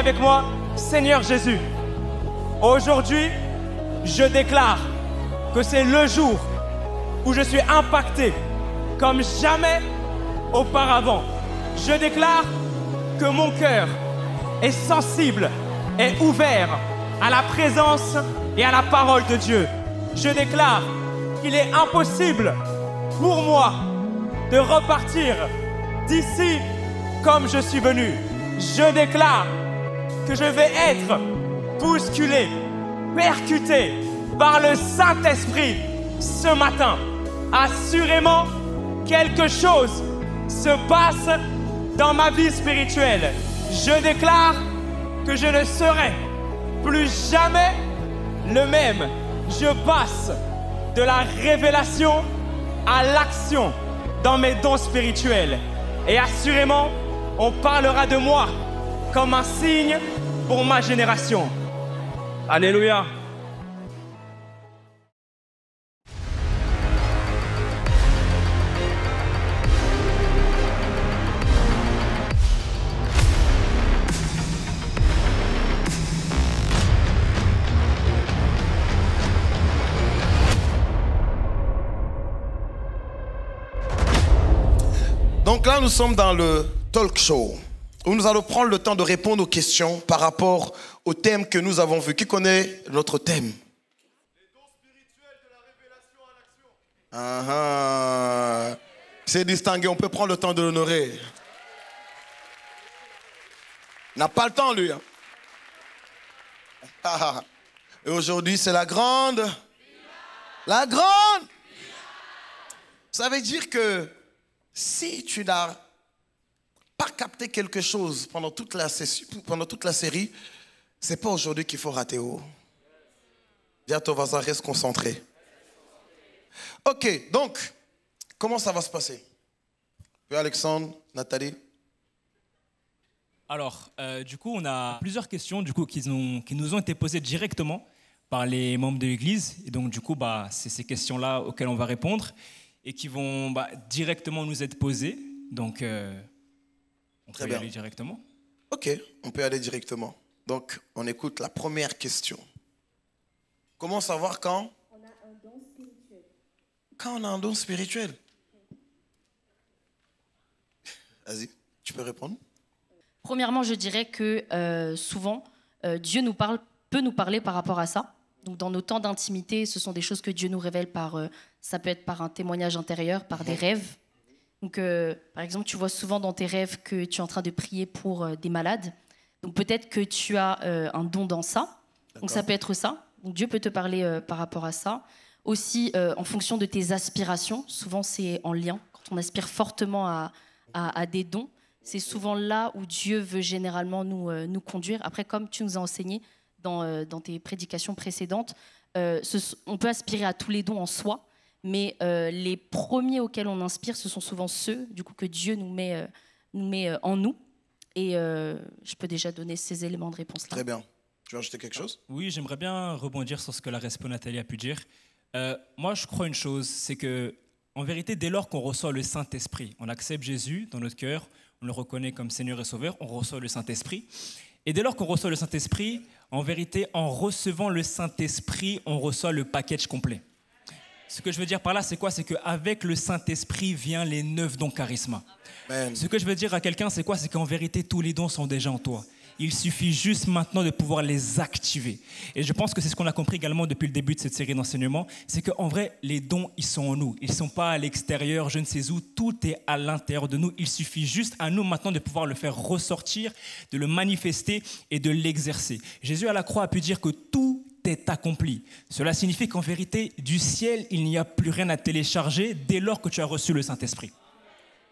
avec moi, Seigneur Jésus, aujourd'hui, je déclare que c'est le jour où je suis impacté comme jamais auparavant. Je déclare que mon cœur est sensible et ouvert à la présence et à la parole de Dieu. Je déclare qu'il est impossible pour moi de repartir d'ici comme je suis venu. Je déclare que je vais être bousculé, percuté par le Saint-Esprit ce matin. Assurément, quelque chose se passe dans ma vie spirituelle. Je déclare que je ne serai plus jamais le même. Je passe de la révélation à l'action dans mes dons spirituels. Et assurément, on parlera de moi comme un signe pour ma génération. Alléluia. Donc là, nous sommes dans le talk show, où nous allons prendre le temps de répondre aux questions par rapport au thème que nous avons vu. Qui connaît notre thème? Les dons spirituels de la révélation à l'action. C'est distingué, on peut prendre le temps de l'honorer. Il n'a pas le temps, lui. Et aujourd'hui, c'est la grande. La grande. Ça veut dire que si tu n'as pas capté quelque chose pendant toute la série, c'est pas aujourd'hui qu'il faut rater. Dis à ton voisin, reste concentré. Ok, donc, comment ça va se passer? Alexandre, Nathalie? Alors, du coup, on a plusieurs questions qui nous ont été posées directement par les membres de l'Église. Et donc, du coup, c'est ces questions-là auxquelles on va répondre et qui vont directement nous être posées. Donc, on peut y aller directement. Ok, on peut aller directement. Donc, on écoute la première question. Comment savoir quand on a un don spirituel? Quand on a un don spirituel? Vas-y, tu peux répondre. Premièrement, je dirais que souvent, Dieu peut nous parler par rapport à ça. Donc, dans nos temps d'intimité, ce sont des choses que Dieu nous révèle ça peut être par un témoignage intérieur, par des rêves. Donc, par exemple, tu vois souvent dans tes rêves que tu es en train de prier pour des malades. Donc, peut-être que tu as un don dans ça. Donc, ça peut être ça. Donc, Dieu peut te parler par rapport à ça. Aussi, en fonction de tes aspirations, souvent c'est en lien. Quand on aspire fortement à des dons, c'est souvent là où Dieu veut généralement nous conduire. Après, comme tu nous as enseigné dans tes prédications précédentes, on peut aspirer à tous les dons en soi, mais les premiers auxquels on inspire, ce sont souvent ceux du coup, que Dieu nous met en nous. Et je peux déjà donner ces éléments de réponse-là. Très bien. Tu veux ajouter quelque chose? Oui, j'aimerais bien rebondir sur ce que la responsable Nathalie a pu dire. Moi, je crois une chose, c'est que, en vérité, dès lors qu'on reçoit le Saint-Esprit, on accepte Jésus dans notre cœur, on le reconnaît comme Seigneur et Sauveur, on reçoit le Saint-Esprit. Et dès lors qu'on reçoit le Saint-Esprit, en vérité, en recevant le Saint-Esprit, on reçoit le package complet. Ce que je veux dire par là, c'est quoi? C'est qu'avec le Saint-Esprit vient les 9 dons charisma. Amen. Ce que je veux dire à quelqu'un, c'est quoi? C'est qu'en vérité, tous les dons sont déjà en toi. Il suffit juste maintenant de pouvoir les activer. Et je pense que c'est ce qu'on a compris également depuis le début de cette série d'enseignements, c'est qu'en vrai, les dons, ils sont en nous. Ils ne sont pas à l'extérieur, je ne sais où, tout est à l'intérieur de nous. Il suffit juste à nous maintenant de pouvoir le faire ressortir, de le manifester et de l'exercer. Jésus à la croix a pu dire que tout est accompli. Cela signifie qu'en vérité, du ciel, il n'y a plus rien à télécharger dès lors que tu as reçu le Saint-Esprit.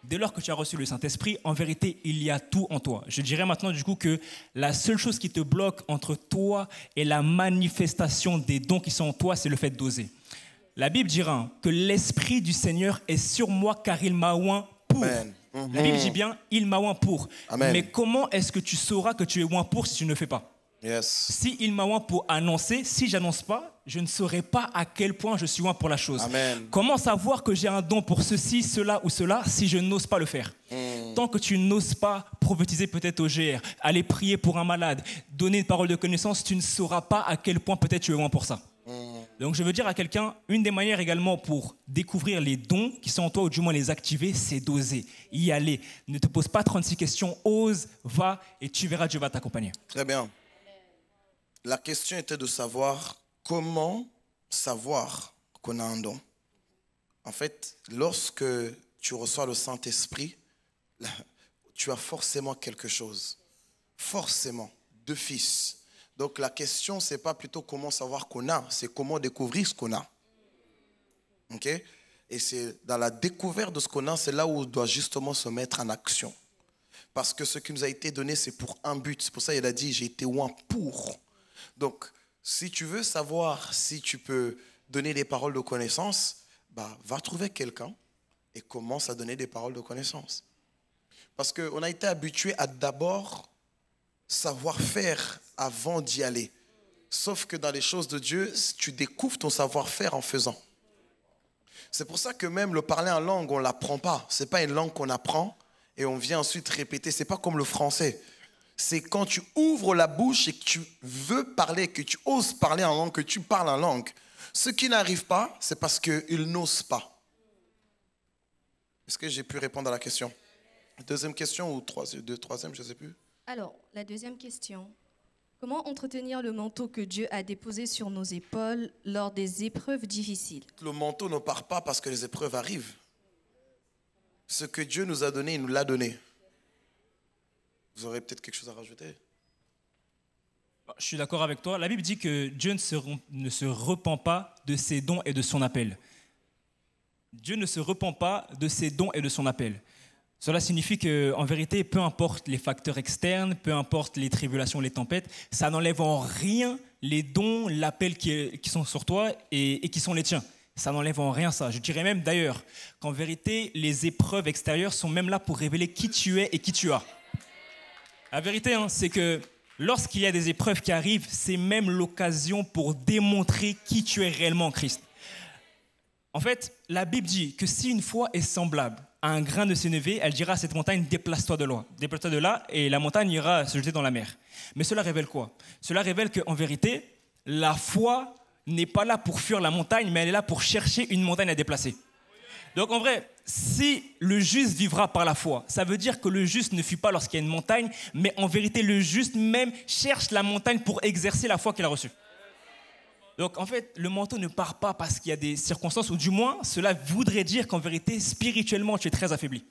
Dès lors que tu as reçu le Saint-Esprit, en vérité, il y a tout en toi. Je dirais maintenant du coup que la seule chose qui te bloque entre toi et la manifestation des dons qui sont en toi, c'est le fait d'oser. La Bible dira que l'Esprit du Seigneur est sur moi car il m'a oint pour. Amen. La Bible dit bien, il m'a oint pour. Amen. Mais comment est-ce que tu sauras que tu es oint pour si tu ne le fais pas? Yes. Si il m'a oint pour annoncer, si j'annonce pas, je ne saurais pas à quel point je suis oint pour la chose. Amen. Comment savoir que j'ai un don pour ceci, cela ou cela si je n'ose pas le faire? tant que tu n'oses pas prophétiser peut-être au GR, aller prier pour un malade, donner une parole de connaissance, tu ne sauras pas à quel point peut-être tu es loin pour ça. Donc je veux dire à quelqu'un, une des manières également pour découvrir les dons qui sont en toi, ou du moins les activer, c'est d'oser, y aller. Ne te pose pas 36 questions, ose, va, et tu verras, Dieu va t'accompagner. Très bien. La question était de savoir comment savoir qu'on a un don. En fait, lorsque tu reçois le Saint-Esprit, tu as forcément quelque chose. Forcément, de fils. Donc la question, ce n'est pas plutôt comment savoir qu'on a, c'est comment découvrir ce qu'on a. Ok? Et c'est dans la découverte de ce qu'on a, c'est là où on doit justement se mettre en action. Parce que ce qui nous a été donné, c'est pour un but. C'est pour ça qu'il a dit, j'ai été oint pour. Donc, si tu veux savoir si tu peux donner des paroles de connaissance, va trouver quelqu'un et commence à donner des paroles de connaissance. Parce qu'on a été habitué à d'abord savoir faire avant d'y aller. Sauf que dans les choses de Dieu, tu découvres ton savoir-faire en faisant. C'est pour ça que même le parler en langue, on ne l'apprend pas. Ce n'est pas une langue qu'on apprend et on vient ensuite répéter. Ce n'est pas comme le français. C'est quand tu ouvres la bouche et que tu veux parler, que tu oses parler en langue, que tu parles en langue. Ceux qui n'arrivent pas, c'est parce qu'ils n'osent pas. Est-ce que j'ai pu répondre à la question? Deuxième question ou troisième, je ne sais plus. Alors, la deuxième question. Comment entretenir le manteau que Dieu a déposé sur nos épaules lors des épreuves difficiles? Le manteau ne part pas parce que les épreuves arrivent. Ce que Dieu nous a donné, il nous l'a donné. Vous aurez peut-être quelque chose à rajouter? Je suis d'accord avec toi. La Bible dit que Dieu ne se repent pas de ses dons et de son appel. Dieu ne se repent pas de ses dons et de son appel. Cela signifie qu'en vérité, peu importe les facteurs externes, peu importe les tribulations, les tempêtes, ça n'enlève en rien les dons, l'appel qui sont sur toi et qui sont les tiens. Ça n'enlève en rien ça. Je dirais même d'ailleurs qu'en vérité, les épreuves extérieures sont même là pour révéler qui tu es et qui tu as. La vérité, c'est que lorsqu'il y a des épreuves qui arrivent, c'est même l'occasion pour démontrer qui tu es réellement en Christ. En fait, la Bible dit que si une foi est semblable à un grain de sénévé, elle dira à cette montagne, déplace-toi de là. Déplace-toi de là et la montagne ira se jeter dans la mer. Mais cela révèle quoi? Cela révèle qu'en vérité, la foi n'est pas là pour fuir la montagne, mais elle est là pour chercher une montagne à déplacer. Donc en vrai, si le juste vivra par la foi, ça veut dire que le juste ne fuit pas lorsqu'il y a une montagne, mais en vérité, le juste même cherche la montagne pour exercer la foi qu'il a reçue. Donc en fait, le manteau ne part pas parce qu'il y a des circonstances, ou du moins, cela voudrait dire qu'en vérité, spirituellement, tu es très affaibli.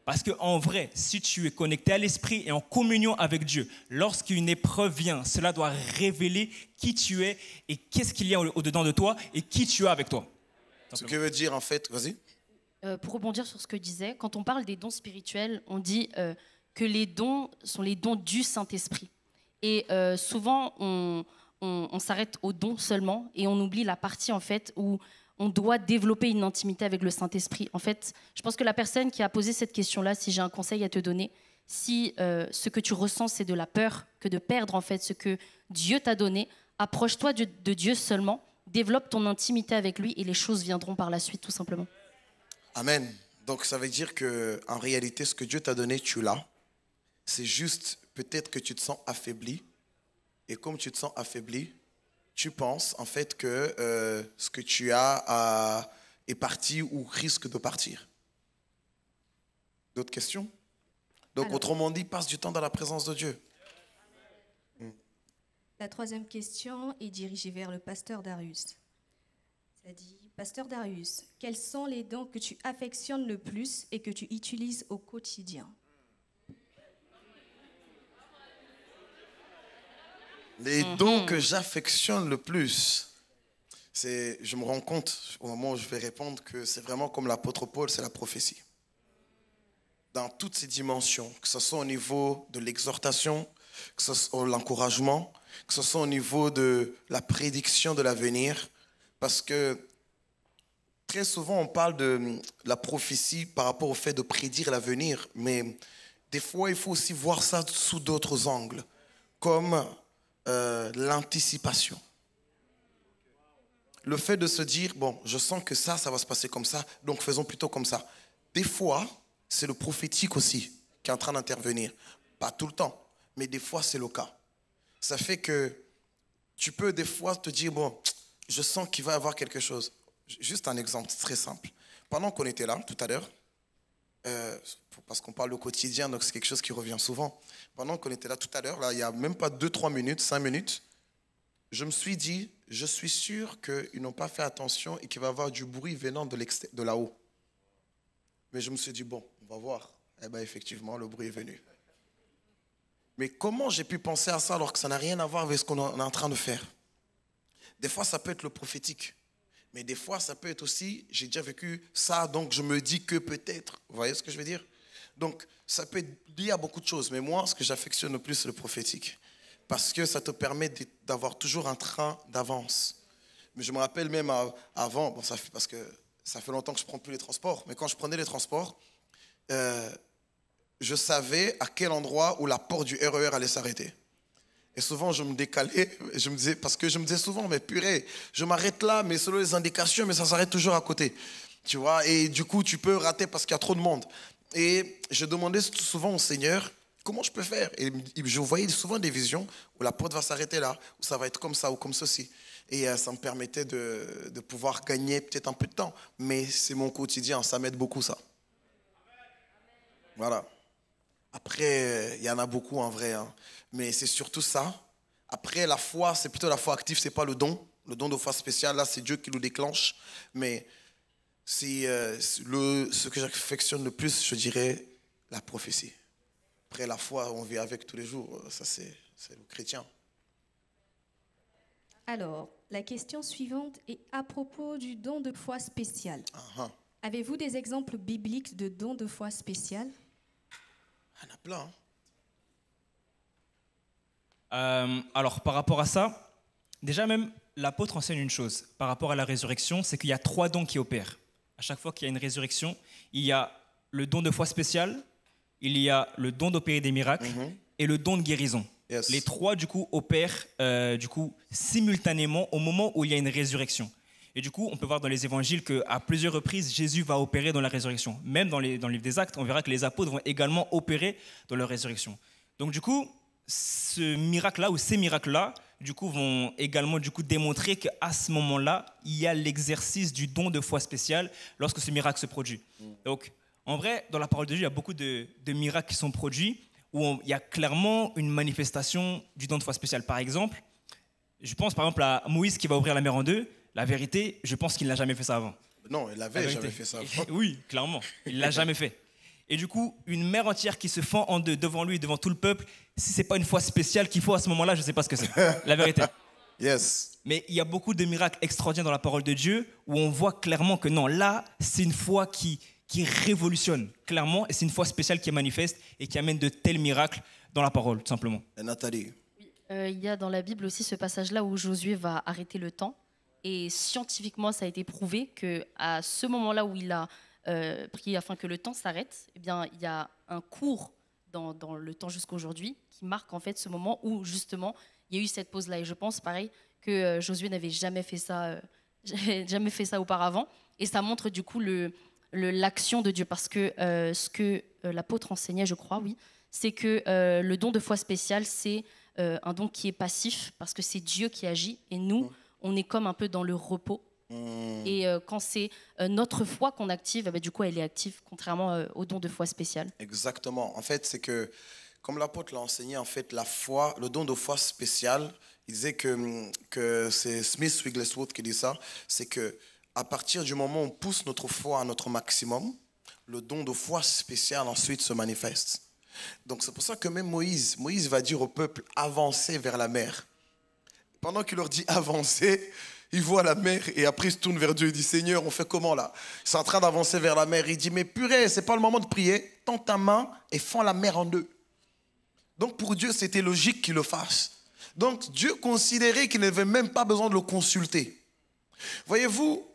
Parce qu'en vrai, si tu es connecté à l'esprit et en communion avec Dieu, lorsqu'une épreuve vient, cela doit révéler qui tu es et qu'est-ce qu'il y a au-dedans de toi et qui tu as avec toi. Ce que veut dire en fait, vas-y. Pour rebondir sur ce que je disais, quand on parle des dons spirituels, on dit que les dons sont les dons du Saint-Esprit. Et souvent, on s'arrête aux dons seulement et on oublie la partie en fait où on doit développer une intimité avec le Saint-Esprit. En fait, je pense que la personne qui a posé cette question-là, si j'ai un conseil à te donner, si ce que tu ressens, c'est de la peur que de perdre en fait ce que Dieu t'a donné, approche-toi de Dieu seulement, développe ton intimité avec lui et les choses viendront par la suite, tout simplement. Amen. Donc ça veut dire qu'en réalité, ce que Dieu t'a donné, tu l'as. C'est juste peut-être que tu te sens affaibli. Et comme tu te sens affaibli, tu penses en fait que ce que tu as est parti ou risque de partir. D'autres questions? Donc alors, autrement dit, passe du temps dans la présence de Dieu. La troisième question est dirigée vers le pasteur Darius. Ça dit, pasteur Darius, quels sont les dons que tu affectionnes le plus et que tu utilises au quotidien? Les dons que j'affectionne le plus, je me rends compte au moment où je vais répondre que c'est vraiment comme l'apôtre Paul, c'est la prophétie. Dans toutes ses dimensions, que ce soit au niveau de l'exhortation, que ce soit l'encouragement, que ce soit au niveau de la prédiction de l'avenir, parce que très souvent on parle de la prophétie par rapport au fait de prédire l'avenir, mais des fois il faut aussi voir ça sous d'autres angles, comme l'anticipation. Le fait de se dire, bon, je sens que ça va se passer comme ça, donc faisons plutôt comme ça. Des fois, c'est le prophétique aussi qui est en train d'intervenir. Pas tout le temps, mais des fois c'est le cas. Ça fait que tu peux des fois te dire, bon, je sens qu'il va y avoir quelque chose. Juste un exemple très simple. Pendant qu'on était là, tout à l'heure, parce qu'on parle au quotidien, donc c'est quelque chose qui revient souvent. Pendant qu'on était là tout à l'heure, là, il n'y a même pas 2-3 minutes, 5 minutes, je me suis dit, je suis sûr qu'ils n'ont pas fait attention et qu'il va y avoir du bruit venant de là-haut. Mais je me suis dit, bon, on va voir. Eh bien, effectivement, le bruit est venu. Mais comment j'ai pu penser à ça alors que ça n'a rien à voir avec ce qu'on est en train de faire? Des fois, ça peut être le prophétique. Mais des fois, ça peut être aussi, j'ai déjà vécu ça, donc je me dis que peut-être. Vous voyez ce que je veux dire? Donc, ça peut être lié à beaucoup de choses. Mais moi, ce que j'affectionne le plus, c'est le prophétique. Parce que ça te permet d'avoir toujours un train d'avance. Mais je me rappelle même avant, bon, parce que ça fait longtemps que je ne prends plus les transports, mais quand je prenais les transports, je savais à quel endroit où la porte du RER allait s'arrêter. Et souvent, je me décalais, parce que je me disais souvent, mais purée, je m'arrête là, mais selon les indications, mais ça s'arrête toujours à côté. Tu vois, et du coup, tu peux rater parce qu'il y a trop de monde. Et je demandais souvent au Seigneur, comment je peux faire? Et je voyais souvent des visions où la porte va s'arrêter là, où ça va être comme ça ou comme ceci. Et ça me permettait de pouvoir gagner peut-être un peu de temps. Mais c'est mon quotidien, ça m'aide beaucoup ça. Voilà. Après, il y en a beaucoup en vrai, hein. Mais c'est surtout ça. Après, la foi, c'est plutôt la foi active, c'est pas le don. Le don de foi spéciale, là, c'est Dieu qui nous déclenche. Mais c'est ce que j'affectionne le plus, je dirais, la prophétie. Après, la foi, on vit avec tous les jours. Ça, c'est le chrétien. Alors, la question suivante est à propos du don de foi spécial. Uh-huh. Avez-vous des exemples bibliques de dons de foi spécial? Il y en a plein. Hein. Alors, par rapport à ça, déjà même, l'apôtre enseigne une chose. Par rapport à la résurrection, c'est qu'il y a 3 dons qui opèrent. À chaque fois qu'il y a une résurrection, il y a le don de foi spéciale, il y a le don d'opérer des miracles et le don de guérison. Yes. Les 3, du coup, opèrent simultanément au moment où il y a une résurrection. Et du coup, on peut voir dans les évangiles qu'à plusieurs reprises, Jésus va opérer dans la résurrection. Même dans le livre des Actes, on verra que les apôtres vont également opérer dans leur résurrection. Donc du coup, ce miracle-là ou ces miracles-là, du coup, vont également démontrer qu'à ce moment-là, il y a l'exercice du don de foi spéciale lorsque ce miracle se produit. Donc, en vrai, dans la parole de Dieu, il y a beaucoup de miracles qui sont produits où il y a clairement une manifestation du don de foi spéciale. Par exemple, je pense par exemple à Moïse qui va ouvrir la mer en deux. La vérité, je pense qu'il n'a jamais fait ça avant. Non, il n'avait jamais fait ça avant. Oui, clairement, il ne l'a jamais fait. Et du coup, une mer entière qui se fend en deux devant lui, devant tout le peuple, si ce n'est pas une foi spéciale qu'il faut à ce moment-là, je ne sais pas ce que c'est. La vérité. Yes. Mais il y a beaucoup de miracles extraordinaires dans la parole de Dieu où on voit clairement que non, là, c'est une foi qui révolutionne, clairement, et c'est une foi spéciale qui est manifeste et qui amène de tels miracles dans la parole, tout simplement. Et Nathalie? Il y a dans la Bible aussi ce passage-là où Josué va arrêter le temps. Et scientifiquement, ça a été prouvé qu'à ce moment-là où il a prié afin que le temps s'arrête, eh bien, il y a un cours dans le temps jusqu'à aujourd'hui qui marque en fait ce moment où justement il y a eu cette pause-là. Et je pense, pareil, que Josué n'avait jamais fait ça auparavant. Et ça montre du coup l'action de Dieu. Parce que ce que l'apôtre enseignait, je crois, oui, c'est que le don de foi spéciale, c'est un don qui est passif parce que c'est Dieu qui agit et nous, on est comme un peu dans le repos. Et quand c'est notre foi qu'on active, du coup, elle est active, contrairement au don de foi spécial. Exactement. En fait, c'est que, comme l'apôtre l'a enseigné, en fait, la foi, le don de foi spécial, il disait que c'est Smith Wigglesworth qui dit ça, c'est que à partir du moment où on pousse notre foi à notre maximum, le don de foi spécial ensuite se manifeste. Donc c'est pour ça que même Moïse va dire au peuple, avancez vers la mer. Pendant qu'il leur dit avancer, il voit la mer et après il se tourne vers Dieu et dit, Seigneur, on fait comment là? Ils sont en train d'avancer vers la mer. Il dit, mais purée, c'est pas le moment de prier. Tends ta main et fends la mer en deux. Donc pour Dieu, c'était logique qu'il le fasse. Donc Dieu considérait qu'il n'avait même pas besoin de le consulter. Voyez-vous,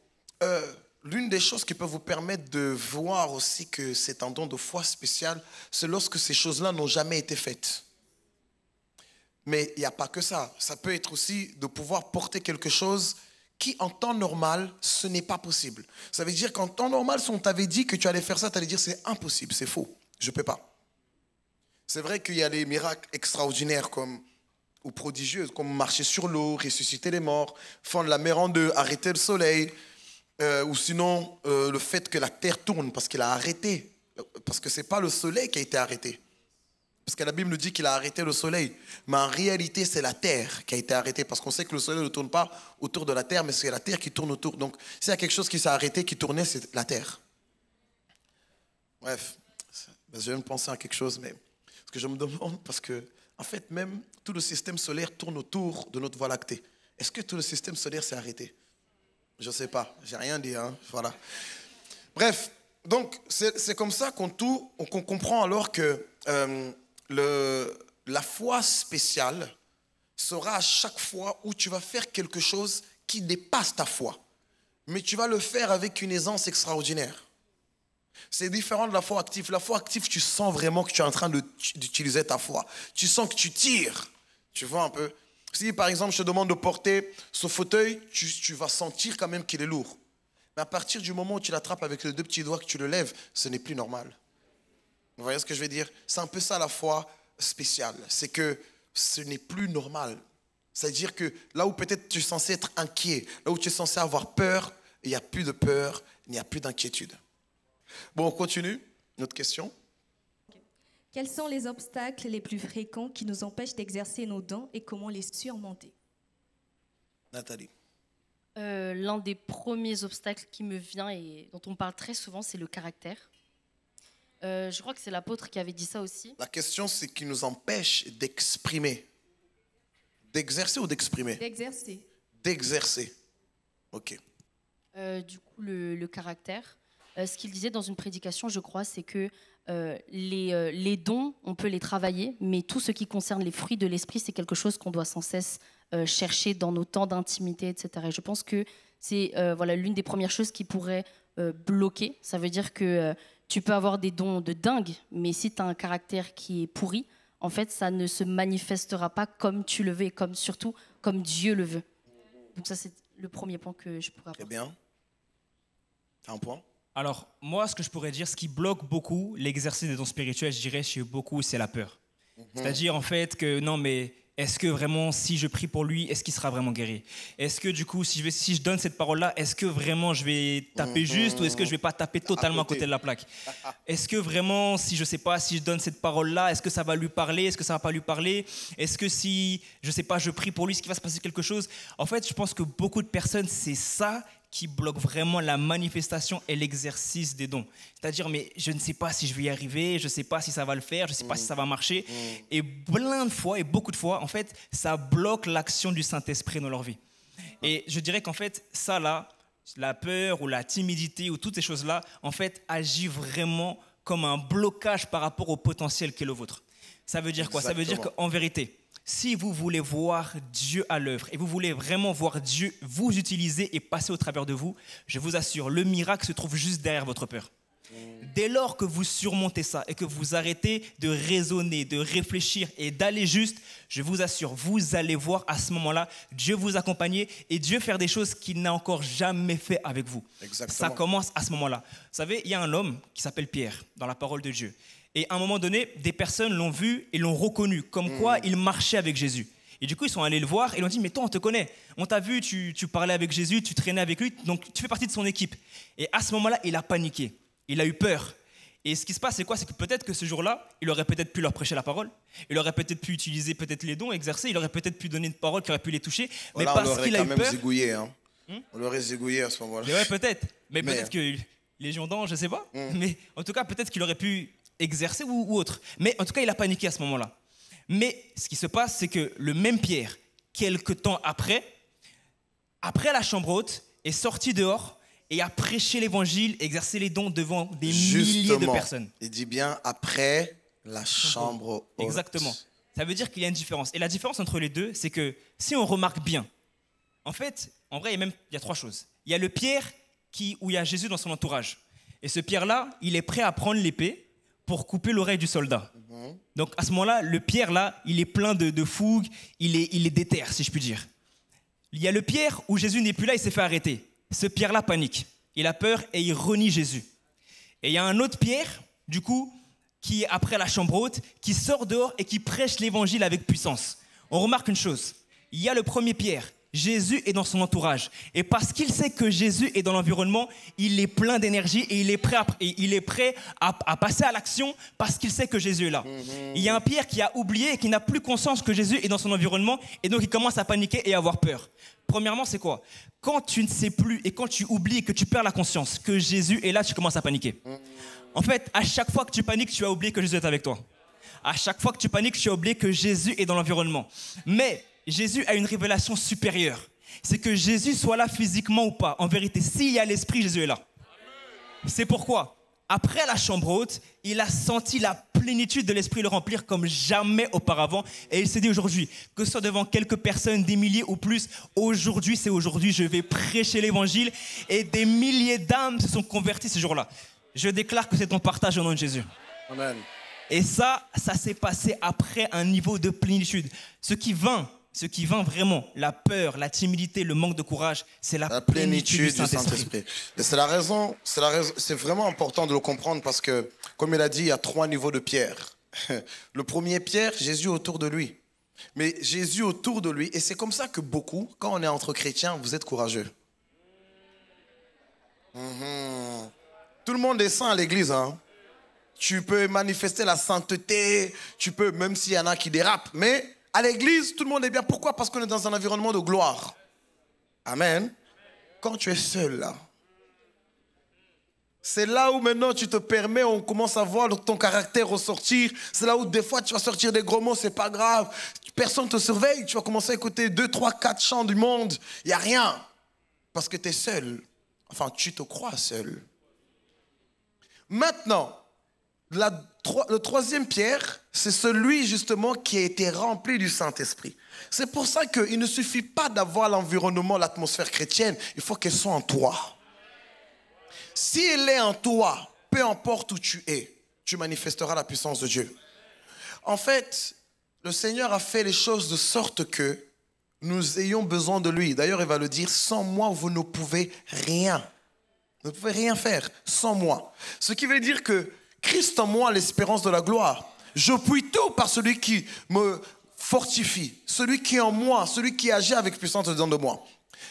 l'une des choses qui peut vous permettre de voir aussi que c'est un don de foi spécial, c'est lorsque ces choses-là n'ont jamais été faites. Mais il n'y a pas que ça. Ça peut être aussi de pouvoir porter quelque chose qui en temps normal, ce n'est pas possible. Ça veut dire qu'en temps normal, si on t'avait dit que tu allais faire ça, tu allais dire c'est impossible, c'est faux, je ne peux pas. C'est vrai qu'il y a des miracles extraordinaires ou prodigieux, comme marcher sur l'eau, ressusciter les morts, fendre la mer en deux, arrêter le soleil, ou sinon le fait que la terre tourne parce qu'il a arrêté, parce que ce n'est pas le soleil qui a été arrêté. Parce que la Bible nous dit qu'il a arrêté le soleil. Mais en réalité, c'est la terre qui a été arrêtée. Parce qu'on sait que le soleil ne tourne pas autour de la terre, mais c'est la terre qui tourne autour. Donc, s'il y a quelque chose qui s'est arrêté, qui tournait, c'est la terre. Bref, je viens de penser à quelque chose, mais ce que je me demande, parce que, en fait, même tout le système solaire tourne autour de notre Voie lactée. Est-ce que tout le système solaire s'est arrêté? Je ne sais pas. J'ai rien dit, hein. Voilà. Bref, donc, c'est comme ça qu'on comprend alors que... la foi spéciale sera à chaque fois où tu vas faire quelque chose qui dépasse ta foi. Mais tu vas le faire avec une aisance extraordinaire. C'est différent de la foi active. La foi active, tu sens vraiment que tu es en train d'utiliser ta foi. Tu sens que tu tires. Tu vois un peu. Si par exemple je te demande de porter ce fauteuil, tu vas sentir quand même qu'il est lourd. Mais à partir du moment où tu l'attrapes avec les 2 petits doigts, que tu le lèves, ce n'est plus normal. Vous voyez ce que je veux dire? C'est un peu ça la foi spéciale. C'est que ce n'est plus normal. C'est-à-dire que là où peut-être tu es censé être inquiet, là où tu es censé avoir peur, il n'y a plus de peur, il n'y a plus d'inquiétude. Bon, on continue. Une autre question. Quels sont les obstacles les plus fréquents qui nous empêchent d'exercer nos dons et comment les surmonter? Nathalie. L'un des premiers obstacles qui me vient et dont on parle très souvent, c'est le caractère. Je crois que c'est l'apôtre qui avait dit ça aussi. La question, c'est qui nous empêche d'exprimer. D'exercer ou d'exprimer? D'exercer. D'exercer. Ok. Du coup, le caractère. Ce qu'il disait dans une prédication, je crois, c'est que les dons, on peut les travailler, mais tout ce qui concerne les fruits de l'esprit, c'est quelque chose qu'on doit sans cesse chercher dans nos temps d'intimité, etc. Et je pense que c'est l'une des premières choses qui pourrait bloquer. Ça veut dire que tu peux avoir des dons de dingue, mais si tu as un caractère qui est pourri, en fait, ça ne se manifestera pas comme tu le veux et surtout comme Dieu le veut. Donc ça, c'est le premier point que je pourrais apporter. Très bien. Tu as un point? Alors, moi, ce que je pourrais dire, ce qui bloque beaucoup l'exercice des dons spirituels, je dirais chez beaucoup, c'est la peur. C'est-à-dire, en fait, que non, mais est-ce que vraiment, si je prie pour lui, est-ce qu'il sera vraiment guéri? Est-ce que, du coup, si je donne cette parole-là, est-ce que vraiment je vais taper juste ou est-ce que je vais pas taper totalement à côté de la plaque? Est-ce que vraiment, si je sais pas, si je donne cette parole-là, est-ce que ça va lui parler? Est-ce que ça va pas lui parler? Est-ce que si, je sais pas, je prie pour lui, est-ce qu'il va se passer quelque chose? En fait, je pense que beaucoup de personnes, c'est ça qui bloque vraiment la manifestation et l'exercice des dons. C'est-à-dire, mais je ne sais pas si je vais y arriver, je ne sais pas si ça va le faire, je ne sais pas si ça va marcher. Et plein de fois, et beaucoup de fois, en fait, ça bloque l'action du Saint-Esprit dans leur vie. Et je dirais qu'en fait, ça là, la peur ou la timidité ou toutes ces choses-là, en fait, agit vraiment comme un blocage par rapport au potentiel qui est le vôtre. Ça veut dire quoi? Ça veut dire qu'en vérité, si vous voulez voir Dieu à l'œuvre et vous voulez vraiment voir Dieu vous utiliser et passer au travers de vous, je vous assure, le miracle se trouve juste derrière votre peur. Dès lors que vous surmontez ça et que vous arrêtez de raisonner, de réfléchir et d'aller juste, je vous assure, vous allez voir à ce moment-là Dieu vous accompagner et Dieu faire des choses qu'il n'a encore jamais fait avec vous. Exactement. Ça commence à ce moment-là. Vous savez, il y a un homme qui s'appelle Pierre dans la parole de Dieu. Et à un moment donné, des personnes l'ont vu et l'ont reconnu, comme quoi il marchait avec Jésus. Et du coup, ils sont allés le voir et ils ont dit, mais toi, on te connaît. On t'a vu, tu parlais avec Jésus, tu traînais avec lui, donc tu fais partie de son équipe. Et à ce moment-là, il a paniqué. Il a eu peur. Et ce qui se passe, c'est quoi? C'est que peut-être que ce jour-là, il aurait peut-être pu leur prêcher la parole. Il aurait peut-être pu utiliser peut-être les dons, exercer. Il aurait peut-être pu donner une parole qui aurait pu les toucher. Mais parce qu'il a eu peur... Zigouillé, hein. On l'aurait zigouillé à ce moment-là. Ouais, peut-être. Mais peut-être que Légion d'anges, je ne sais pas. Mais en tout cas, peut-être qu'il aurait pu exercer ou autre. Mais en tout cas, il a paniqué à ce moment-là. Mais ce qui se passe, c'est que le même Pierre, quelques temps après la chambre haute, est sorti dehors et a prêché l'évangile, exercé les dons devant des milliers de personnes. Il dit bien après la chambre haute. Exactement. Ça veut dire qu'il y a une différence. Et la différence entre les deux, c'est que si on remarque bien, en fait, en vrai, il y a 3 choses. Il y a le Pierre où il y a Jésus dans son entourage. Et ce Pierre-là, il est prêt à prendre l'épée pour couper l'oreille du soldat. Donc à ce moment-là, le Pierre là, il est plein de fougue, il est déter, si je puis dire. Il y a le Pierre où Jésus n'est plus là, il s'est fait arrêter. Ce Pierre-là panique. Il a peur et il renie Jésus. Et il y a un autre Pierre, du coup, qui est après la chambre haute, qui sort dehors et qui prêche l'évangile avec puissance. On remarque une chose. Il y a le premier Pierre. Jésus est dans son entourage. Et parce qu'il sait que Jésus est dans l'environnement, il est plein d'énergie et il est prêt à passer à l'action parce qu'il sait que Jésus est là. Il y a un Pierre qui a oublié et qui n'a plus conscience que Jésus est dans son environnement et donc il commence à paniquer et à avoir peur. Premièrement, c'est quoi? Quand tu ne sais plus et quand tu oublies et que tu perds la conscience que Jésus est là, tu commences à paniquer. En fait, à chaque fois que tu paniques, tu as oublié que Jésus est avec toi. À chaque fois que tu paniques, tu as oublié que Jésus est dans l'environnement. Mais Jésus a une révélation supérieure. C'est que Jésus soit là physiquement ou pas. En vérité, s'il y a l'Esprit, Jésus est là. C'est pourquoi, après la chambre haute, il a senti la plénitude de l'Esprit le remplir comme jamais auparavant. Et il s'est dit aujourd'hui, que ce soit devant quelques personnes, des milliers ou plus, aujourd'hui, je vais prêcher l'Évangile. Et des milliers d'âmes se sont converties ce jour-là. Je déclare que c'est ton partage au nom de Jésus. Amen. Et ça s'est passé après un niveau de plénitude. Ce qui vint vraiment, la peur, la timidité, le manque de courage, c'est la plénitude du Saint-Esprit. Et c'est la raison, c'est vraiment important de le comprendre parce que, comme il a dit, il y a 3 niveaux de Pierre. Le premier Pierre, Jésus autour de lui. Mais Jésus autour de lui, et c'est comme ça que beaucoup, quand on est entre chrétiens, vous êtes courageux. Tout le monde est saint à l'église, hein. Tu peux manifester la sainteté, tu peux, même s'il y en a qui dérapent, mais à l'église, tout le monde est bien. Pourquoi? Parce qu'on est dans un environnement de gloire. Amen. Quand tu es seul là, c'est là où maintenant tu te permets, on commence à voir ton caractère ressortir. C'est là où des fois tu vas sortir des gros mots, c'est pas grave. Personne ne te surveille, tu vas commencer à écouter 2, 3, 4 chants du monde. Il n'y a rien. Parce que tu es seul. Enfin, tu te crois seul. Maintenant, le troisième Pierre, c'est celui justement qui a été rempli du Saint-Esprit. C'est pour ça qu'il ne suffit pas d'avoir l'environnement, l'atmosphère chrétienne, il faut qu'elle soit en toi. Si elle est en toi, peu importe où tu es, tu manifesteras la puissance de Dieu. En fait, le Seigneur a fait les choses de sorte que nous ayons besoin de lui. D'ailleurs, il va le dire, sans moi, vous ne pouvez rien. Vous ne pouvez rien faire sans moi. Ce qui veut dire que Christ en moi, l'espérance de la gloire. Je puis tout par celui qui me fortifie, celui qui est en moi, celui qui agit avec puissance dedans de moi.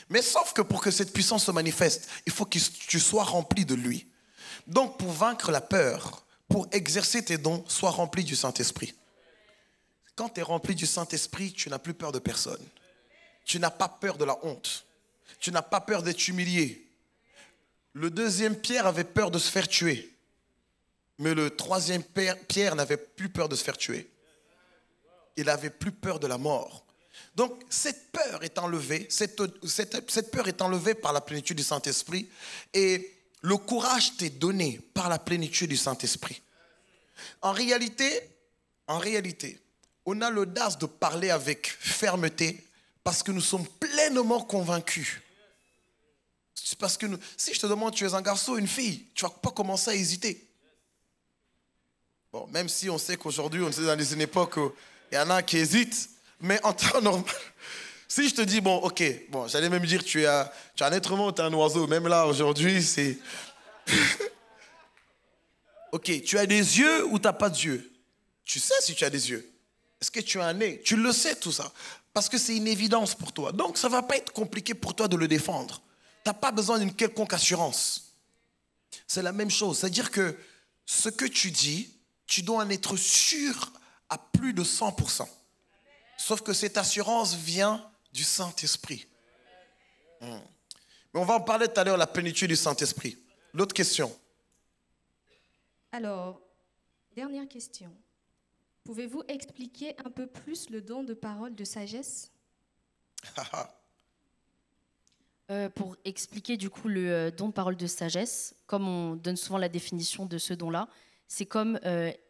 Mais sauf que pour que cette puissance se manifeste, il faut que tu sois rempli de lui. Donc pour vaincre la peur, pour exercer tes dons, sois rempli du Saint-Esprit. Quand tu es rempli du Saint-Esprit, tu n'as plus peur de personne. Tu n'as pas peur de la honte. Tu n'as pas peur d'être humilié. Le deuxième Pierre avait peur de se faire tuer. Mais le troisième Pierre n'avait plus peur de se faire tuer. Il n'avait plus peur de la mort. Donc, cette peur est enlevée, cette peur est enlevée par la plénitude du Saint-Esprit et le courage t'est donné par la plénitude du Saint-Esprit. En réalité, on a l'audace de parler avec fermeté parce que nous sommes pleinement convaincus. C'est parce que si je te demande tu es un garçon ou une fille, tu ne vas pas commencer à hésiter. Bon, même si on sait qu'aujourd'hui, on est dans une époque où il y en a qui hésitent, mais en temps normal, si je te dis, bon, ok, bon, j'allais même dire, tu es un être humain ou tu es un oiseau, même là, aujourd'hui, c'est... Ok, tu as des yeux ou tu n'as pas d'yeux? Tu sais si tu as des yeux. Est-ce que tu as un nez? Tu le sais tout ça, parce que c'est une évidence pour toi. Donc, ça ne va pas être compliqué pour toi de le défendre. Tu n'as pas besoin d'une quelconque assurance. C'est la même chose, c'est-à-dire que ce que tu dis, tu dois en être sûr à plus de 100%. Sauf que cette assurance vient du Saint-Esprit. Mais on va en parler tout à l'heure, la plénitude du Saint-Esprit. L'autre question. Alors, dernière question. Pouvez-vous expliquer un peu plus le don de parole de sagesse? Pour expliquer du coup le don de parole de sagesse, comme on donne souvent la définition de ce don-là, c'est comme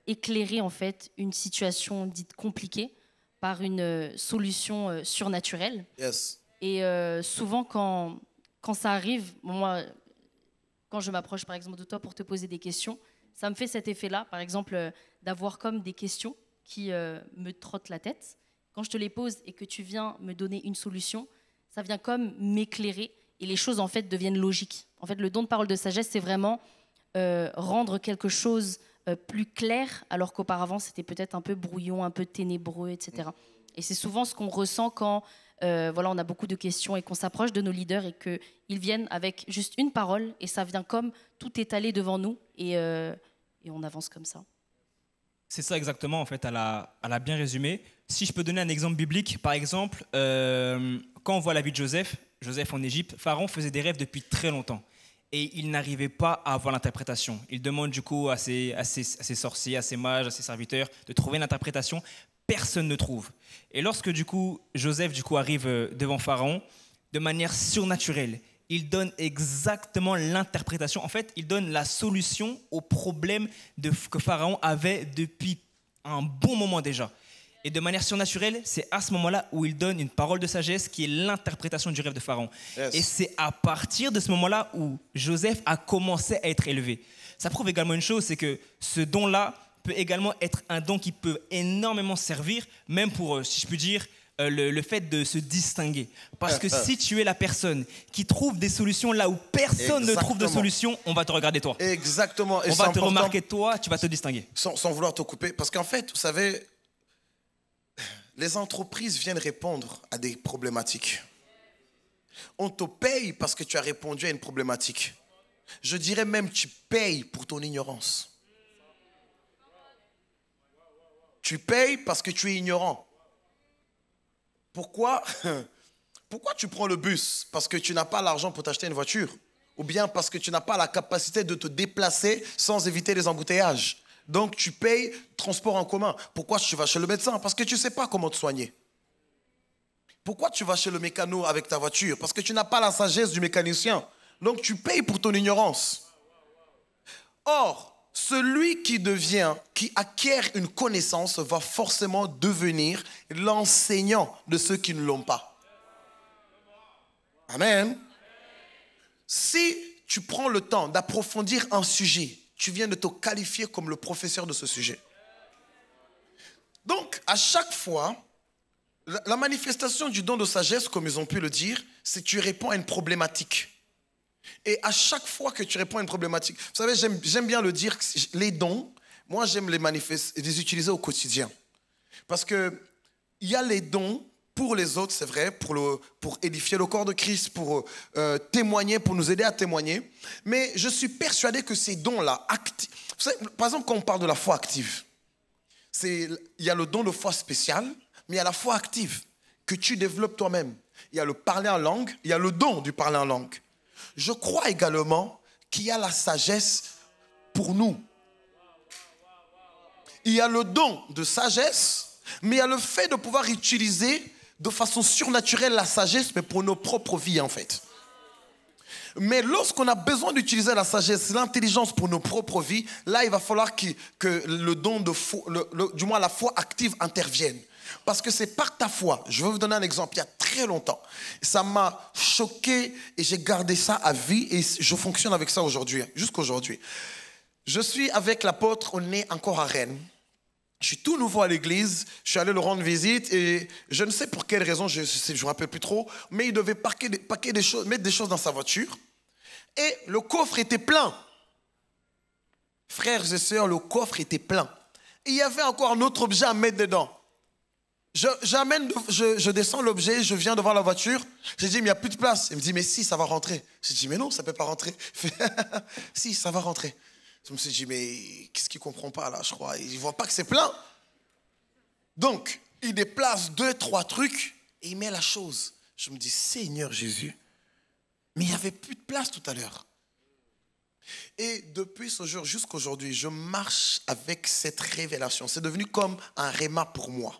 éclairer en fait une situation dite compliquée par une solution surnaturelle. Yes. Et souvent quand ça arrive, moi, quand je m'approche par exemple de toi pour te poser des questions, ça me fait cet effet-là, par exemple, d'avoir comme des questions qui me trottent la tête. Quand je te les pose et que tu viens me donner une solution, ça vient comme m'éclairer et les choses en fait deviennent logiques. En fait, le don de parole de sagesse, c'est vraiment rendre quelque chose plus clair, alors qu'auparavant, c'était peut-être un peu brouillon, un peu ténébreux, etc. Et c'est souvent ce qu'on ressent quand voilà, on a beaucoup de questions et qu'on s'approche de nos leaders et qu'ils viennent avec juste une parole et ça vient comme tout étalé devant nous et on avance comme ça. C'est ça exactement, en fait, elle a bien résumé. Si je peux donner un exemple biblique, par exemple, quand on voit la vie de Joseph en Égypte, Pharaon faisait des rêves depuis très longtemps. Et il n'arrivait pas à avoir l'interprétation. Il demande du coup à ses sorciers, à ses mages, à ses serviteurs de trouver une interprétation. Personne ne trouve. Et lorsque du coup Joseph arrive devant Pharaon, de manière surnaturelle, il donne exactement l'interprétation. En fait, il donne la solution au problème que Pharaon avait depuis un bon moment déjà. Et de manière surnaturelle, c'est à ce moment-là où il donne une parole de sagesse qui est l'interprétation du rêve de Pharaon. Yes. Et c'est à partir de ce moment-là où Joseph a commencé à être élevé. Ça prouve également une chose, c'est que ce don-là peut également être un don qui peut énormément servir, même pour, si je puis dire, le fait de se distinguer. Parce que si tu es la personne qui trouve des solutions là où personne ne trouve de solution, on va te regarder toi. Exactement. Et on va te remarquer toi, tu vas te distinguer. Sans vouloir te couper, parce qu'en fait, vous savez, les entreprises viennent répondre à des problématiques. On te paye parce que tu as répondu à une problématique. Je dirais même tu payes pour ton ignorance. Tu payes parce que tu es ignorant. Pourquoi tu prends le bus? Parce que tu n'as pas l'argent pour t'acheter une voiture. Ou bien parce que tu n'as pas la capacité de te déplacer sans éviter les embouteillages. Donc, tu payes transport en commun. Pourquoi tu vas chez le médecin? Parce que tu ne sais pas comment te soigner. Pourquoi tu vas chez le mécano avec ta voiture? Parce que tu n'as pas la sagesse du mécanicien. Donc, tu payes pour ton ignorance. Or, celui qui acquiert une connaissance va forcément devenir l'enseignant de ceux qui ne l'ont pas. Amen. Si tu prends le temps d'approfondir un sujet, tu viens de te qualifier comme le professeur de ce sujet. Donc, à chaque fois, la manifestation du don de sagesse, comme ils ont pu le dire, c'est que tu réponds à une problématique. Et à chaque fois que tu réponds à une problématique, vous savez, j'aime bien le dire, les dons, moi j'aime les utiliser au quotidien. Parce qu'il y a les dons pour les autres, c'est vrai, pour édifier le corps de Christ, pour témoigner, pour nous aider à témoigner. Mais je suis persuadé que ces dons-là, vous savez, par exemple, quand on parle de la foi active, il y a le don de foi spécial, mais il y a la foi active que tu développes toi-même. Il y a le parler en langue, il y a le don du parler en langue. Je crois également qu'il y a la sagesse pour nous. Il y a le don de sagesse, mais il y a le fait de pouvoir utiliser de façon surnaturelle la sagesse, mais pour nos propres vies en fait. Mais lorsqu'on a besoin d'utiliser la sagesse, l'intelligence pour nos propres vies, là il va falloir que le don de foi, du moins la foi active intervienne. Parce que c'est par ta foi. Je vais vous donner un exemple. Il y a très longtemps, ça m'a choqué et j'ai gardé ça à vie et je fonctionne avec ça aujourd'hui, jusqu'aujourd'hui. Je suis avec l'apôtre, on est encore à Rennes. Je suis tout nouveau à l'église, je suis allé le rendre visite et je ne sais pour quelle raison, je ne me rappelle plus trop, mais il devait mettre des choses dans sa voiture et le coffre était plein. Frères et sœurs, le coffre était plein. Et il y avait encore un autre objet à mettre dedans. Je descends l'objet, je viens devant la voiture, j'ai dit mais il n'y a plus de place. Il me dit mais si, ça va rentrer. J'ai dit mais non, ça ne peut pas rentrer. Il fait, si, ça va rentrer. Je me suis dit mais qu'est-ce qu'il ne comprend pas là, je crois. Il ne voit pas que c'est plein. Donc, il déplace 2-3 trucs et il met la chose. Je me dis Seigneur Jésus, mais il n'y avait plus de place tout à l'heure. Et depuis ce jour jusqu'à aujourd'hui, je marche avec cette révélation. C'est devenu comme un réma pour moi.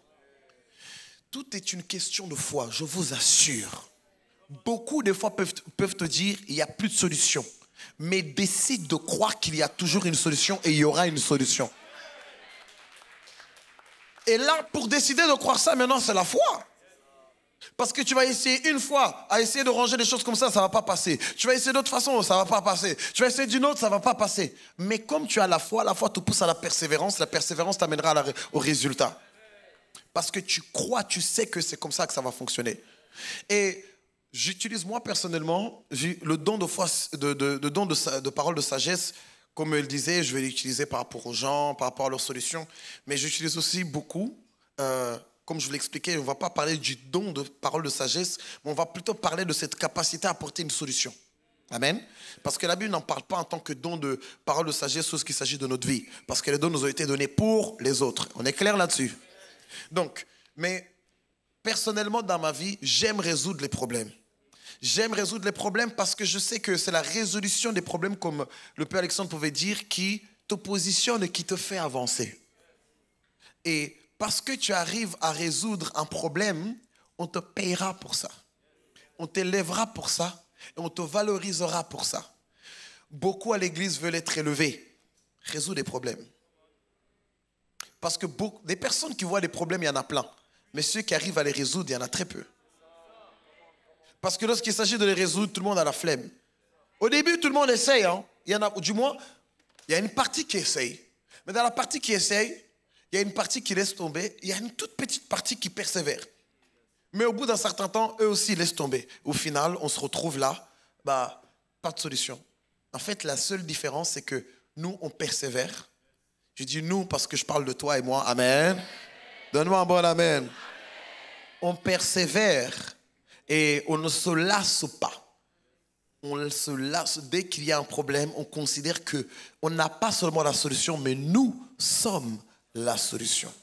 Tout est une question de foi, je vous assure. Beaucoup de fois peuvent te dire il n'y a plus de solution. Mais décide de croire qu'il y a toujours une solution et il y aura une solution. Et là, pour décider de croire ça, maintenant, c'est la foi. Parce que tu vas essayer une fois à essayer de ranger des choses comme ça ne va pas passer. Tu vas essayer d'autre façon, ça ne va pas passer. Tu vas essayer d'une autre, ça ne va pas passer. Mais comme tu as la foi te pousse à la persévérance t'amènera au résultat. Parce que tu crois, tu sais que c'est comme ça que ça va fonctionner. Et j'utilise moi personnellement le don de parole de sagesse. Comme elle disait, je vais l'utiliser par rapport aux gens, par rapport à leurs solutions. Mais j'utilise aussi beaucoup, comme je vous l'expliquais, on ne va pas parler du don de parole de sagesse, mais on va plutôt parler de cette capacité à apporter une solution. Amen. Parce que la Bible n'en parle pas en tant que don de parole de sagesse lorsqu'il s'agit de notre vie. Parce que les dons nous ont été donnés pour les autres. On est clair là-dessus. Donc, mais personnellement dans ma vie, j'aime résoudre les problèmes. J'aime résoudre les problèmes parce que je sais que c'est la résolution des problèmes, comme le Père Alexandre pouvait dire, qui te positionne et qui te fait avancer. Et parce que tu arrives à résoudre un problème, on te payera pour ça. On t'élèvera pour ça et on te valorisera pour ça. Beaucoup à l'église veulent être élevés. Résoudre des problèmes. Parce que des personnes qui voient des problèmes, il y en a plein. Mais ceux qui arrivent à les résoudre, il y en a très peu. Parce que lorsqu'il s'agit de les résoudre, tout le monde a la flemme. Au début, tout le monde essaye. Hein. Il y en a, du moins, il y a une partie qui essaye. Mais dans la partie qui essaye, il y a une partie qui laisse tomber. Il y a une toute petite partie qui persévère. Mais au bout d'un certain temps, eux aussi laissent tomber. Au final, on se retrouve là, pas de solution. En fait, la seule différence, c'est que nous, on persévère. Je dis nous parce que je parle de toi et moi. Amen. Donne-moi un bon amen. On persévère. Et on ne se lasse pas. On se lasse. Dès qu'il y a un problème, on considère qu'on n'a pas seulement la solution, mais nous sommes la solution.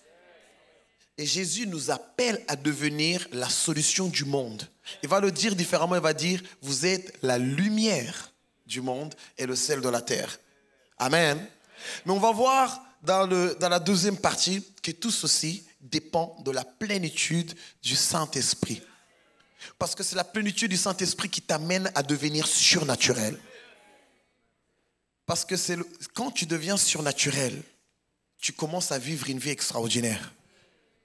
Et Jésus nous appelle à devenir la solution du monde. Il va le dire différemment, il va dire, vous êtes la lumière du monde et le sel de la terre. Amen. Mais on va voir dans la deuxième partie que tout ceci dépend de la plénitude du Saint-Esprit. Parce que c'est la plénitude du Saint-Esprit qui t'amène à devenir surnaturel. Parce que quand tu deviens surnaturel, tu commences à vivre une vie extraordinaire.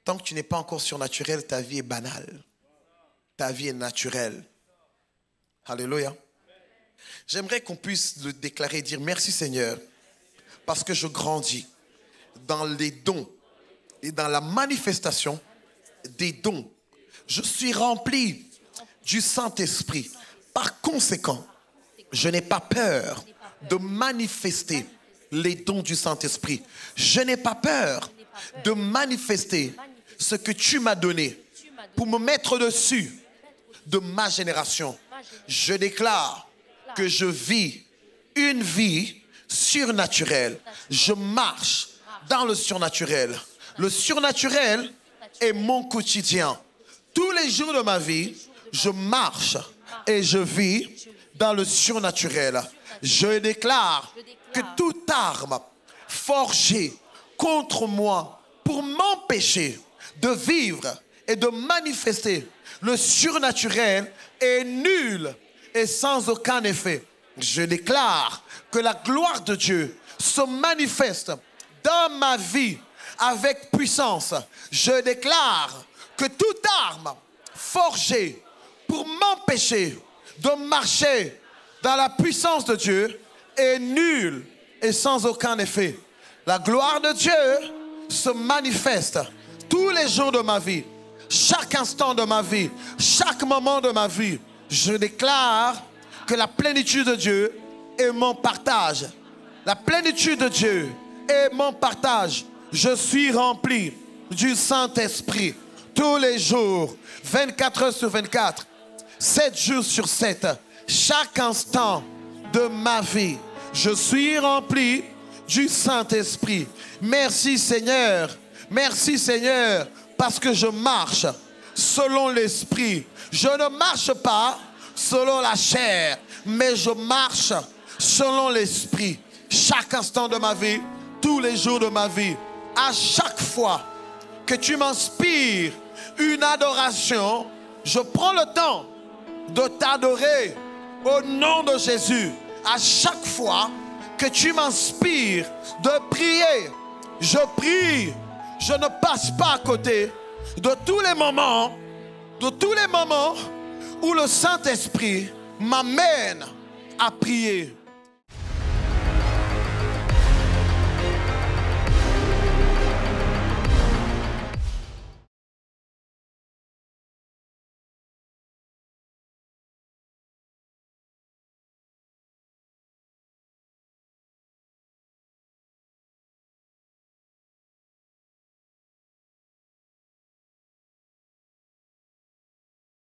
Tant que tu n'es pas encore surnaturel, ta vie est banale. Ta vie est naturelle. Alléluia. J'aimerais qu'on puisse le déclarer et dire merci Seigneur, parce que je grandis dans les dons et dans la manifestation des dons. Je suis rempli du Saint-Esprit. Par conséquent, je n'ai pas peur de manifester les dons du Saint-Esprit. Je n'ai pas peur de manifester ce que tu m'as donné pour me mettre dessus de ma génération. Je déclare que je vis une vie surnaturelle. Je marche dans le surnaturel. Le surnaturel est mon quotidien. Tous les jours de ma vie, je marche et je vis dans le surnaturel. Je déclare que toute arme forgée contre moi pour m'empêcher de vivre et de manifester le surnaturel est nulle et sans aucun effet. Je déclare que la gloire de Dieu se manifeste dans ma vie avec puissance. Je déclare que toute arme forgée pour m'empêcher de marcher dans la puissance de Dieu est nulle et sans aucun effet. La gloire de Dieu se manifeste tous les jours de ma vie, chaque instant de ma vie, chaque moment de ma vie. Je déclare que la plénitude de Dieu est mon partage. La plénitude de Dieu est mon partage. Je suis rempli du Saint-Esprit tous les jours, 24 heures sur 24, 7 jours sur 7, chaque instant de ma vie. Je suis rempli du Saint-Esprit. Merci Seigneur. Merci Seigneur, parce que je marche selon l'Esprit. Je ne marche pas selon la chair, mais je marche selon l'Esprit. Chaque instant de ma vie, tous les jours de ma vie, à chaque fois que tu m'inspires une adoration, je prends le temps de t'adorer au nom de Jésus. À chaque fois que tu m'inspires de prier, je prie. Je ne passe pas à côté de tous les moments où le Saint-Esprit m'amène à prier.